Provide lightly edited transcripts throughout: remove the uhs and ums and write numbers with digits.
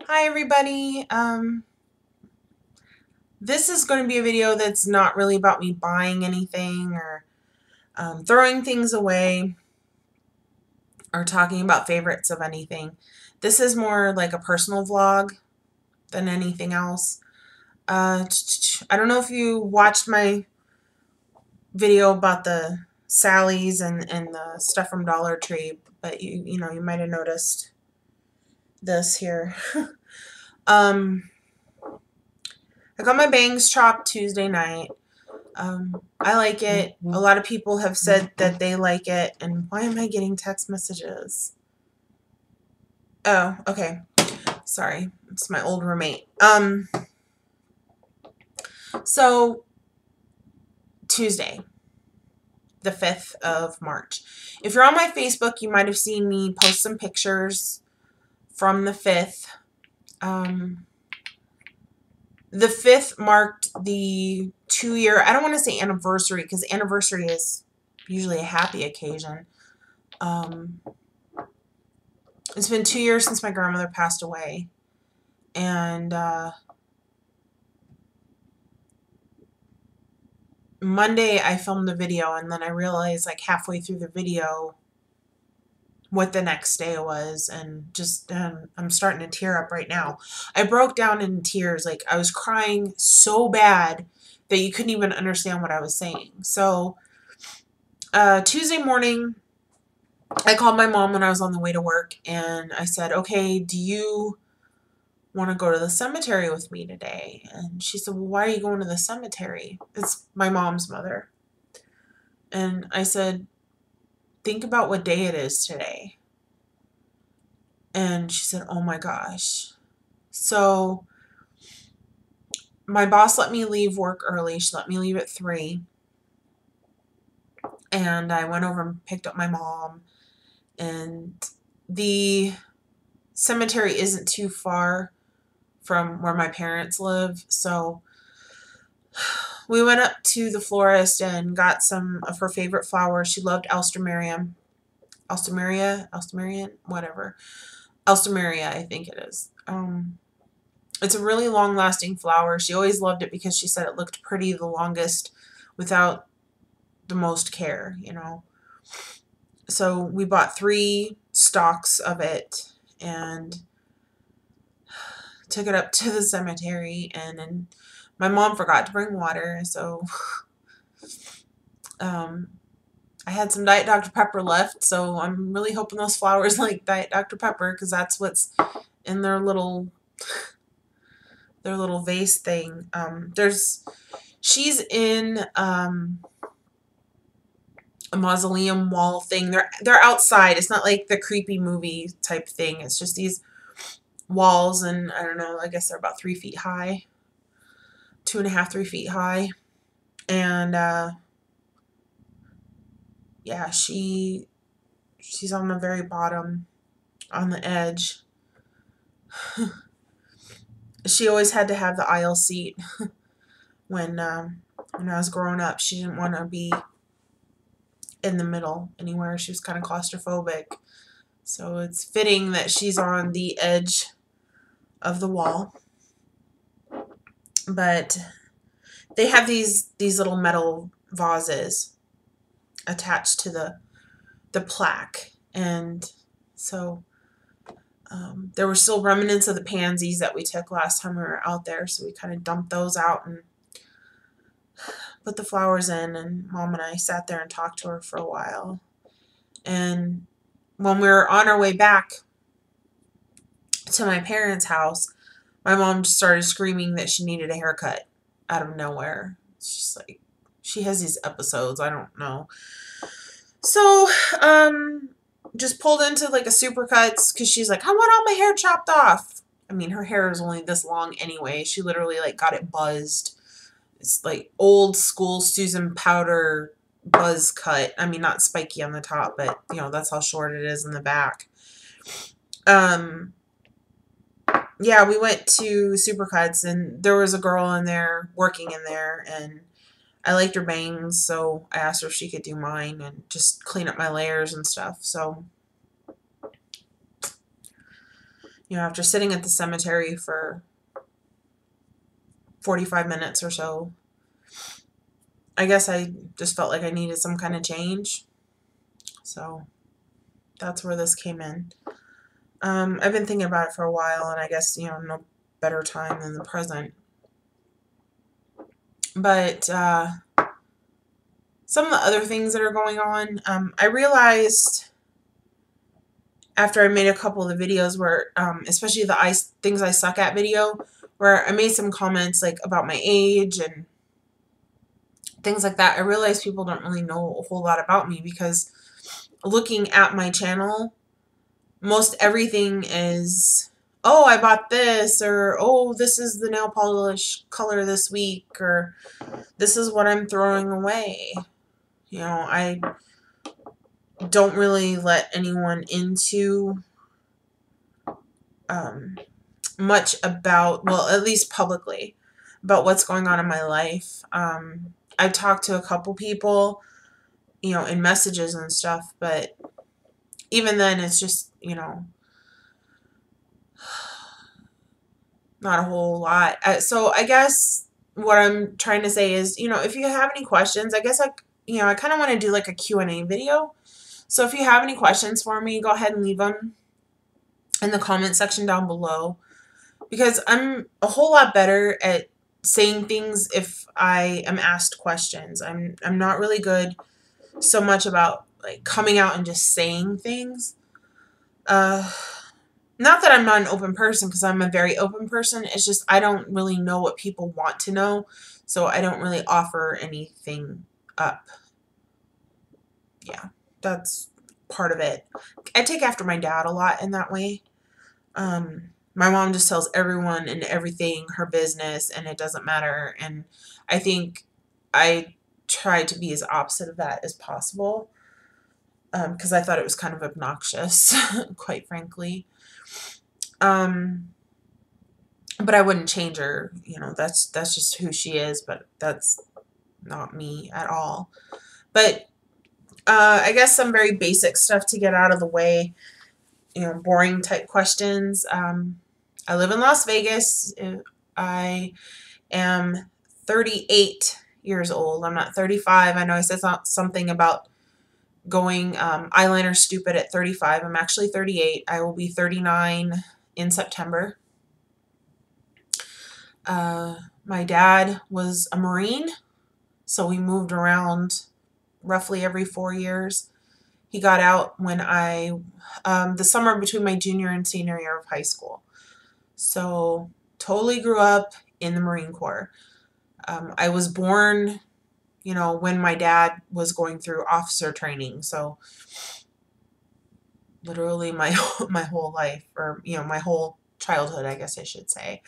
Hi everybody. This is going to be a video that's not really about me buying anything or throwing things away or talking about favorites of anything. This is more like a personal vlog than anything else. I don't know if you watched my video about the Sally's and the stuff from Dollar Tree, but you know, you might have noticed this here. um, I got my bangs chopped Tuesday night. I like it. A lot of people have said that they like it. And why am I getting text messages? Oh, okay. Sorry. It's my old roommate. So Tuesday, the 5th of March. If you're on my Facebook, you might have seen me post some pictures from the 5th. The 5th marked the 2-year, I don't want to say anniversary because anniversary is usually a happy occasion. It's been 2 years since my grandmother passed away. And Monday I filmed the video, and then I realized like halfway through the video what the next day was, and just I'm starting to tear up right now. I broke down in tears. Like I was crying so bad that you couldn't even understand what I was saying. So Tuesday morning I called my mom when I was on the way to work, and I said, okay, do you want to go to the cemetery with me today? And she said, well, why are you going to the cemetery? It's my mom's mother. And I said, think about what day it is today. And she said, oh my gosh. So my boss let me leave work early. She let me leave at 3. And I went over and picked up my mom. And the cemetery isn't too far from where my parents live. So we went up to the florist and got some of her favorite flowers. She loved Alstroemeria, whatever. Alstroemeria, I think it is. It's a really long-lasting flower. She always loved it because she said it looked pretty the longest without the most care, you know. So we bought 3 stalks of it and took it up to the cemetery, and then my mom forgot to bring water, so I had some Diet Dr. Pepper left, so I'm really hoping those flowers like Diet Dr. Pepper, because that's what's in their little vase thing. She's in a mausoleum wall thing. They're outside. It's not like the creepy movie type thing. It's just these walls, and I don't know, I guess they're about 3 feet high. 2.5, 3 feet high. And yeah, she's on the very bottom, on the edge. She always had to have the aisle seat when I was growing up. She didn't want to be in the middle anywhere. She was kind of claustrophobic. So it's fitting that she's on the edge of the wall. But they have these little metal vases attached to the plaque, and so there were still remnants of the pansies that we took last time we were out there, so we kind of dumped those out and put the flowers in, and Mom and I sat there and talked to her for a while. And when we were on our way back to my parents' house, my mom just started screaming that she needed a haircut out of nowhere. It's just like, she has these episodes, I don't know. So, just pulled into like a Supercuts because she's like, I want all my hair chopped off. I mean, her hair is only this long anyway. She literally like got it buzzed. It's like old school Susan Powder buzz cut. I mean, not spiky on the top, but you know, that's how short it is in the back. Yeah, we went to Supercuts, and there was a girl in there working in there, and I liked her bangs, so I asked her if she could do mine and just clean up my layers and stuff. So, after sitting at the cemetery for 45 minutes or so, I guess I just felt like I needed some kind of change. So that's where this came in. I've been thinking about it for a while, and I guess, no better time than the present. But some of the other things that are going on, I realized after I made a couple of the videos where, especially the things I suck at video, where I made some comments like about my age and things like that, I realized people don't really know a whole lot about me, because looking at my channel, most everything is, oh, I bought this, or oh, this is the nail polish color this week, or this is what I'm throwing away. I don't really let anyone into much about, well, at least publicly, about what's going on in my life. I've talked to a couple people, in messages and stuff, but even then it's just, not a whole lot. So I guess what I'm trying to say is, if you have any questions, I guess I kind of want to do like a Q&A video. So if you have any questions for me, go ahead and leave them in the comment section down below, because I'm a whole lot better at saying things if I am asked questions. I'm not really good so much about like coming out and just saying things. Not that I'm not an open person, because I'm a very open person. It's just I don't really know what people want to know, so I don't really offer anything up. Yeah, that's part of it. I take after my dad a lot in that way. My mom just tells everyone and everything her business, and it doesn't matter. And I think I try to be as opposite of that as possible, because I thought it was kind of obnoxious, quite frankly. But I wouldn't change her. That's just who she is, but that's not me at all. But I guess some very basic stuff to get out of the way, boring type questions. I live in Las Vegas. I am 38 years old. I'm not 35. I know I said something about going eyeliner stupid at 35. I'm actually 38. I will be 39 in September. My dad was a Marine, so we moved around roughly every 4 years. He got out when the summer between my junior and senior year of high school. So totally grew up in the Marine Corps. I was born, when my dad was going through officer training. So literally my whole life, or, my whole childhood, I guess I should say.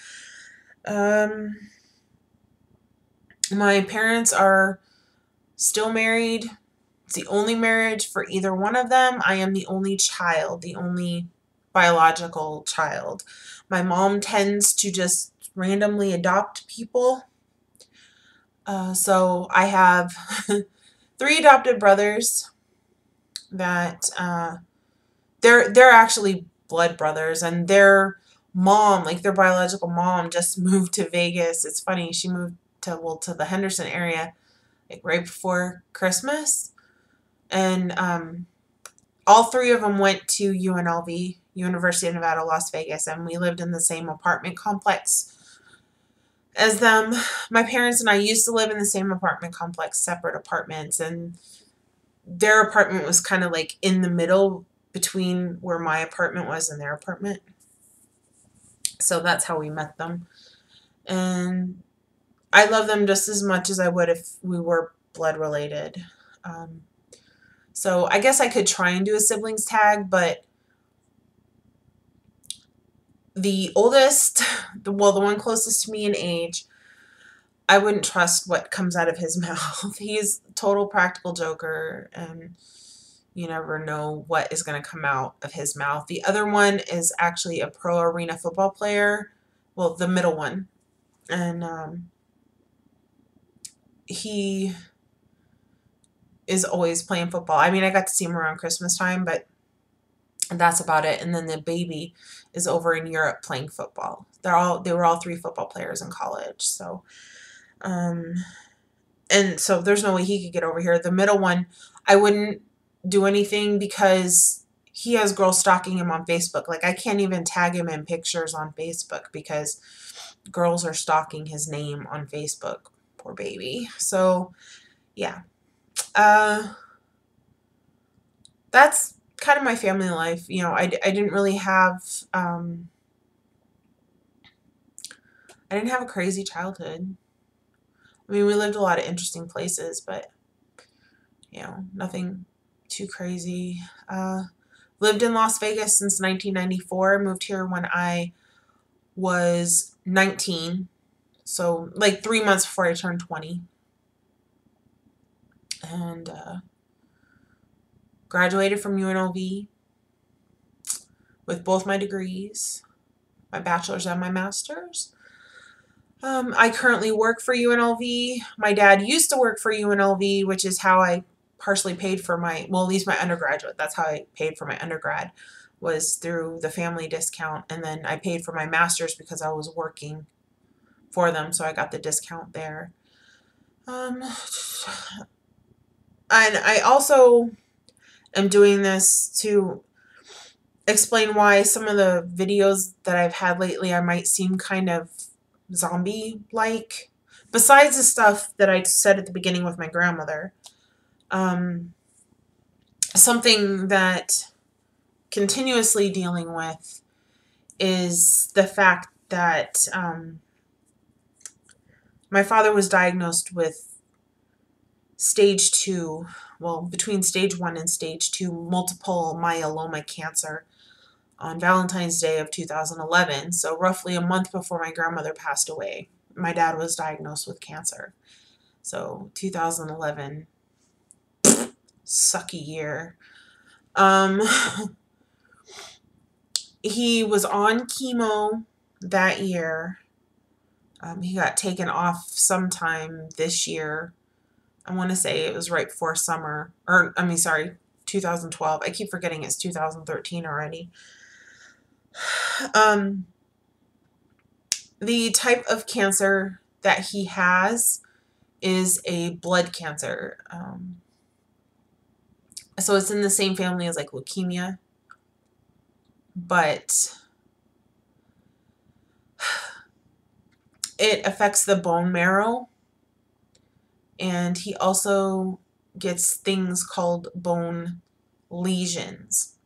My parents are still married. It's the only marriage for either one of them. I am the only child, the only biological child. My mom tends to just randomly adopt people. So I have 3 adopted brothers that they're actually blood brothers, and their mom, like their biological mom, just moved to Vegas. It's funny, she moved to the Henderson area like right before Christmas, and all 3 of them went to UNLV, University of Nevada, Las Vegas, and we lived in the same apartment complex as them. My parents and I used to live in the same apartment complex, separate apartments, and their apartment was kind of like in the middle between where my apartment was and their apartment. So that's how we met them. And I love them just as much as I would if we were blood related. So I guess I could try and do a siblings tag, but the oldest, the one closest to me in age, I wouldn't trust what comes out of his mouth. He's a total practical joker, and you never know what is going to come out of his mouth. The other one is actually a pro arena football player. Well, the middle one. And he is always playing football. I mean, I got to see him around Christmas time, but And that's about it. And then the baby is over in Europe playing football. They were all 3 football players in college. So and so there's no way he could get over here. The middle one, I wouldn't do anything because he has girls stalking him on Facebook. Like, I can't even tag him in pictures on Facebook because girls are stalking his name on Facebook. Poor baby. So yeah, that's kind of my family life. You know, I didn't really have I didn't have a crazy childhood. I mean, we lived a lot of interesting places, but you know, nothing too crazy. Lived in Las Vegas since 1994. Moved here when I was 19, so like 3 months before I turned 20. And graduated from UNLV with both my degrees, my bachelor's and my master's. I currently work for UNLV. My dad used to work for UNLV, which is how I partially paid for my, well, at least my undergraduate. That's how I paid for my undergrad, was through the family discount. And then I paid for my master's because I was working for them, so I got the discount there. And I also am doing this to explain why some of the videos that I've had lately, I might seem kind of zombie-like. Besides the stuff that I said at the beginning with my grandmother, something that continuously dealing with is the fact that my father was diagnosed with stage 2, well, between stage 1 and stage 2 multiple myeloma cancer on Valentine's Day of 2011. So roughly a month before my grandmother passed away, my dad was diagnosed with cancer. So 2011, sucky year. He was on chemo that year. He got taken off sometime this year. I want to say it was right before summer, or I mean, sorry, 2012. I keep forgetting it's 2013 already. The type of cancer that he has is a blood cancer. So it's in the same family as like leukemia, but it affects the bone marrow, and he also gets things called bone lesions.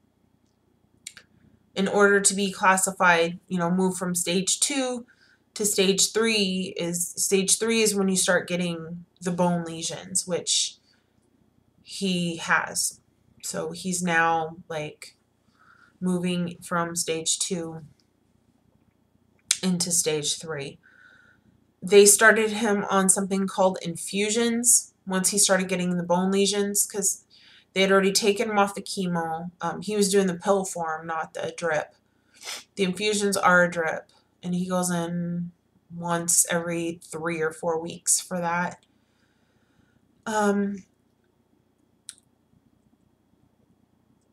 In order to be classified, you know, move from stage 2 to stage 3 is when you start getting the bone lesions, which he has. So he's now like moving from stage 2 into stage 3. They started him on something called infusions once he started getting the bone lesions, because they had already taken him off the chemo. He was doing the pill form, not the drip. The infusions are a drip, and he goes in once every 3 or 4 weeks for that.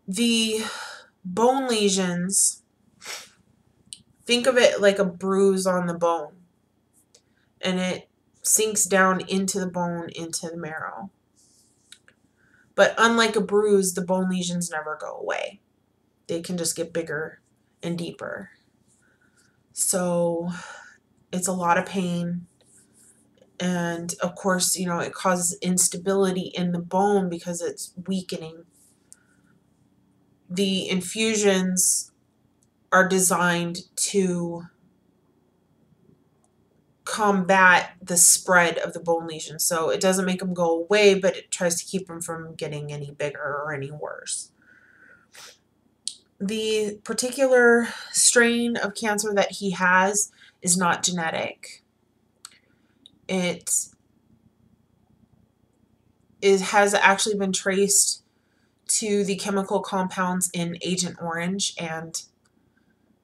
The bone lesions, think of it like a bruise on the bone, and it sinks down into the bone, into the marrow. But unlike a bruise, the bone lesions never go away. They can just get bigger and deeper. So it's a lot of pain. And of course, you know, it causes instability in the bone because it's weakening. The infusions are designed to combat the spread of the bone lesions. So it doesn't make them go away, but it tries to keep them from getting any bigger or any worse. The particular strain of cancer that he has is not genetic. It has actually been traced to the chemical compounds in Agent Orange and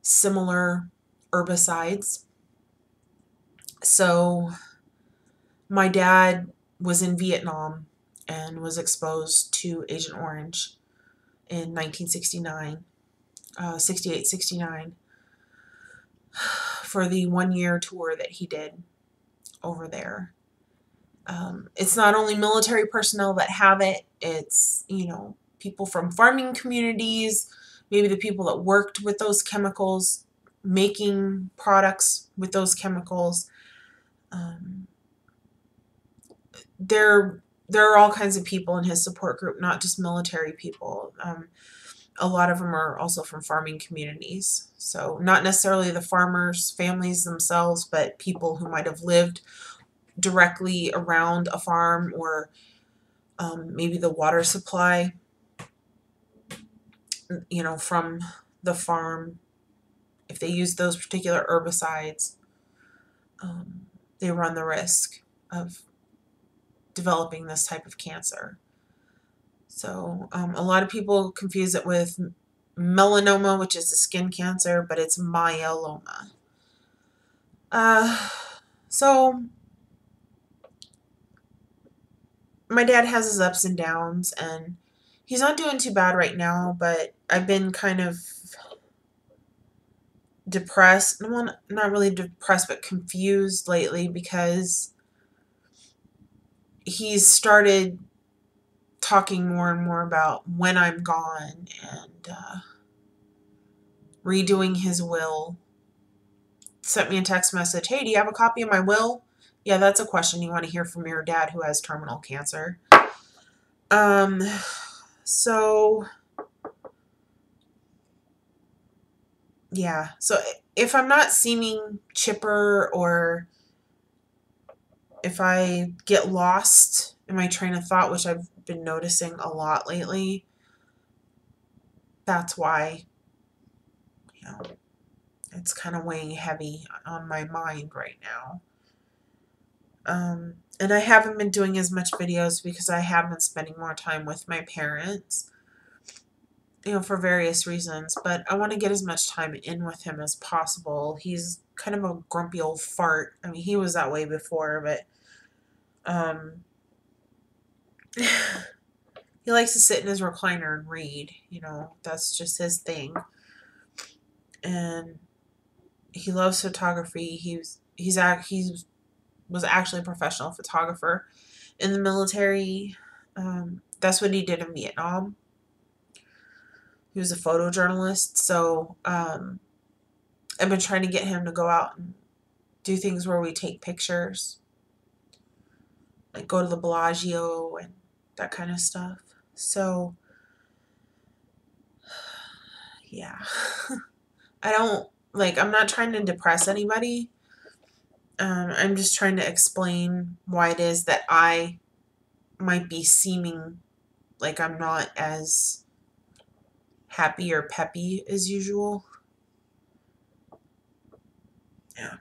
similar herbicides. So my dad was in Vietnam and was exposed to Agent Orange in 1969. 68, 69, for the 1 year tour that he did over there. It's not only military personnel that have it, it's, you know, people from farming communities, maybe the people that worked with those chemicals, making products with those chemicals. Um, there are all kinds of people in his support group, not just military people. A lot of them are also from farming communities. So not necessarily the farmers' families themselves, but people who might have lived directly around a farm, or maybe the water supply, you know, from the farm. If they use those particular herbicides, they run the risk of developing this type of cancer. So a lot of people confuse it with melanoma, which is a skin cancer, but it's myeloma. So my dad has his ups and downs, and he's not doing too bad right now, but I've been kind of depressed. Well, not really depressed, but confused lately, because he's started talking more and more about when I'm gone, and redoing his will. Sent me a text message, hey, do you have a copy of my will? Yeah, that's a question you want to hear from your dad who has terminal cancer. So yeah, so if I'm not seeming chipper, or if I get lost in my train of thought, which I've been noticing a lot lately, that's why, you know, it's kind of weighing heavy on my mind right now. And I haven't been doing as much videos because I have been spending more time with my parents, you know, for various reasons, but I want to get as much time in with him as possible. He's kind of a grumpy old fart. I mean, he was that way before, but he likes to sit in his recliner and read, you know, that's just his thing. And he loves photography. He was actually a professional photographer in the military. That's what he did in Vietnam. He was a photojournalist. So I've been trying to get him to go out and do things where we take pictures, like go to the Bellagio and that kind of stuff. So yeah. I'm not trying to depress anybody. I'm just trying to explain why it is that I might be seeming like I'm not as happy or peppy as usual. Yeah.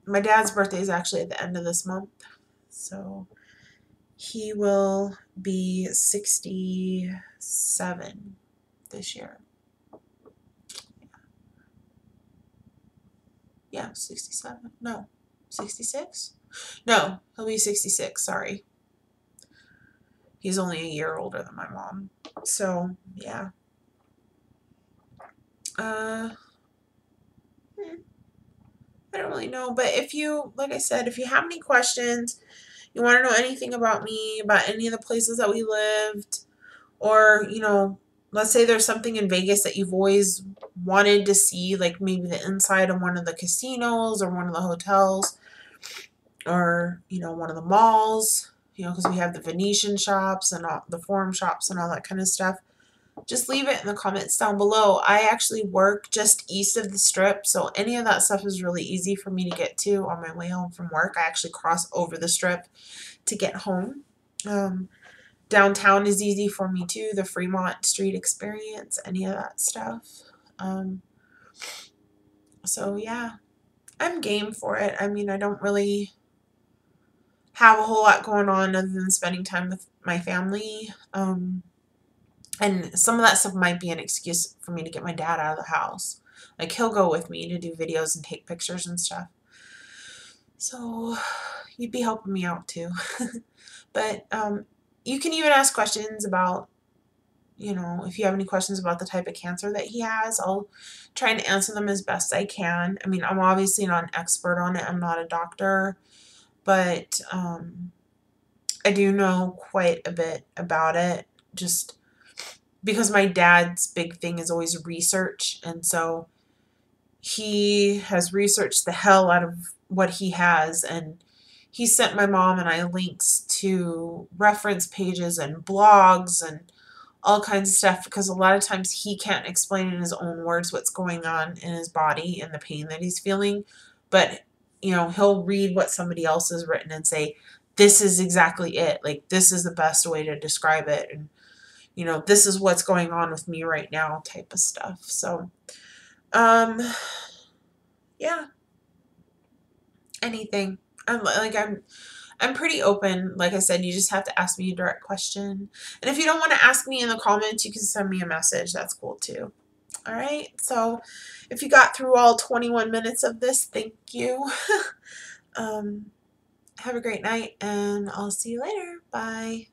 My dad's birthday is actually at the end of this month, so he will be 67 this year. Yeah, 67. No, 66? No, he'll be 66, sorry. He's only a year older than my mom. So, yeah. I don't really know, but if you, like I said, if you have any questions, you want to know anything about me, about any of the places that we lived, or, you know, let's say there's something in Vegas that you've always wanted to see, like maybe the inside of one of the casinos or one of the hotels, or, you know, one of the malls, you know, because we have the Venetian shops and all the forum shops and all that kind of stuff. Just leave it in the comments down below. I actually work just east of the Strip, so any of that stuff is really easy for me to get to on my way home from work. I actually cross over the Strip to get home. Downtown is easy for me too, the Fremont Street experience, any of that stuff. So yeah, I'm game for it. I mean, I don't really have a whole lot going on other than spending time with my family. And some of that stuff might be an excuse for me to get my dad out of the house. Like, he'll go with me to do videos and take pictures and stuff. So you'd be helping me out too. But you can even ask questions about, you know, if you have any questions about the type of cancer that he has, I'll try and answer them as best I can. I mean, I'm obviously not an expert on it. I'm not a doctor, but I do know quite a bit about it, just because my dad's big thing is always research. And so he has researched the hell out of what he has, and he sent my mom and I links to reference pages and blogs and all kinds of stuff, because a lot of times he can't explain in his own words what's going on in his body and the pain that he's feeling. But, you know, he'll read what somebody else has written and say, this is exactly it. Like, this is the best way to describe it. And, you know, this is what's going on with me right now type of stuff. So, yeah, anything. I'm pretty open. Like I said, you just have to ask me a direct question. And if you don't want to ask me in the comments, you can send me a message. That's cool too. All right. So if you got through all 21 minutes of this, thank you. Have a great night, and I'll see you later. Bye.